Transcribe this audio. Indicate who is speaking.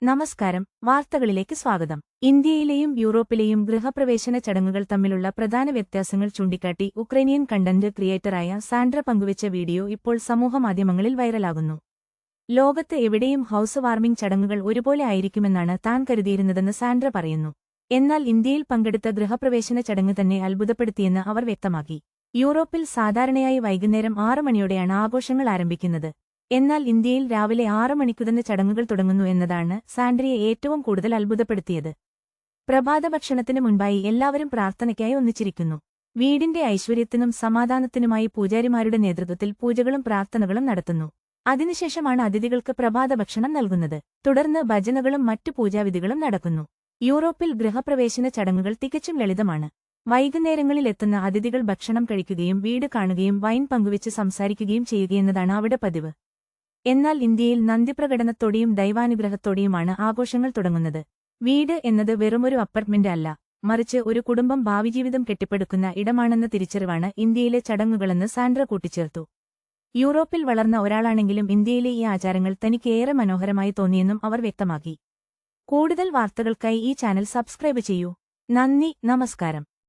Speaker 1: നമസ്കാരം, വാർത്തകളിലേക്ക് സ്വാഗതം. ഇന്ത്യയിലെയും യൂറോപ്പിലെയും ഗൃഹപ്രവേശന ചടങ്ങുകൾ തമ്മിലുള്ള പ്രധാന വ്യത്യാസങ്ങൾ ചൂണ്ടിക്കാട്ടി ഉക്രൈനിയൻ കണ്ടന്റ് ക്രിയേറ്ററായ സാൻഡ്ര പങ്കുവച്ച വീഡിയോ ഇപ്പോൾ സമൂഹമാധ്യമങ്ങളിൽ വൈറലാകുന്നു. ലോകത്ത് എവിടെയും ഹൌസ് വാർമിംഗ് ചടങ്ങുകൾ ഒരുപോലെ ആയിരിക്കുമെന്നാണ് താൻ കരുതിയിരുന്നതെന്ന് സാൻഡ്ര പറയുന്നു. എന്നാൽ ഇന്ത്യയിൽ പങ്കെടുത്ത ഗൃഹപ്രവേശന ചടങ്ങ് തന്നെ അത്ഭുതപ്പെടുത്തിയെന്ന് അവർ വ്യക്തമാക്കി. യൂറോപ്പിൽ സാധാരണയായി വൈകുന്നേരം 6 മണിയോടെയാണ് ആഘോഷങ്ങൾ ആരംഭിക്കുന്നത്. എന്നാൽ ഇന്ത്യയിൽ രാവിലെ 6 മണിക്കുതന്നെ ചടങ്ങുകൾ തുടങ്ങുന്നു എന്നതാണ് സാൻഡ്രയെ ഏറ്റവും കൂടുതൽ അത്ഭുതപ്പെടുത്തിയത്. പ്രഭാതഭക്ഷണത്തിന് മുൻപായി എല്ലാവരും പ്രാർത്ഥനയ്ക്കായി ഒന്നിച്ചിരിക്കുന്നു. വീടിന്റെ ഐശ്വര്യത്തിനും സമാധാനത്തിനുമായി പൂജാരിമാരുടെ നേതൃത്വത്തിൽ പൂജകളും പ്രാർത്ഥനകളും നടത്തുന്നു. അതിനുശേഷമാണ് അതിഥികൾക്ക് പ്രഭാതഭക്ഷണം നൽകുന്നത്. തുടർന്ന് ഭജനകളും മറ്റു പൂജാവിധികളും നടക്കുന്നു. യൂറോപ്പിൽ ഗൃഹപ്രവേശന ചടങ്ങുകൾ തികച്ചും ലളിതമാണ്. വൈകുന്നേരങ്ങളിൽ എത്തുന്ന അതിഥികൾ ഭക്ഷണം കഴിക്കുകയും വീട് കാണുകയും വൈൻ പങ്കുവച്ച് സംസാരിക്കുകയും ചെയ്യുകയെന്നതാണ് അവിടെ പതിവ്. എന്നാൽ ഇന്ത്യയിൽ നന്ദിപ്രകടനത്തോടെയും ദൈവാനുഗ്രഹത്തോടെയുമാണ് ആഘോഷങ്ങൾ തുടങ്ങുന്നത്. വീട് എന്നത് വെറുമൊരു അപ്പാർട്ട്മെന്റ് അല്ല, മറിച്ച് ഒരു കുടുംബം ഭാവിജീവിതം കെട്ടിപ്പടുക്കുന്ന ഇടമാണെന്ന തിരിച്ചറിവാണ് ഇന്ത്യയിലെ ചടങ്ങുകളെന്ന് സാൻഡ്ര കൂട്ടിച്ചേർത്തു. യൂറോപ്പിൽ വളർന്ന ഒരാളാണെങ്കിലും ഇന്ത്യയിലെ ഈ ആചാരങ്ങൾ തനിക്ക് ഏറെ മനോഹരമായി തോന്നിയെന്നും അവർ വ്യക്തമാക്കി. കൂടുതൽ വാർത്തകൾക്കായി ഈ ചാനൽ സബ്സ്ക്രൈബ് ചെയ്യൂ. നന്ദി, നമസ്കാരം.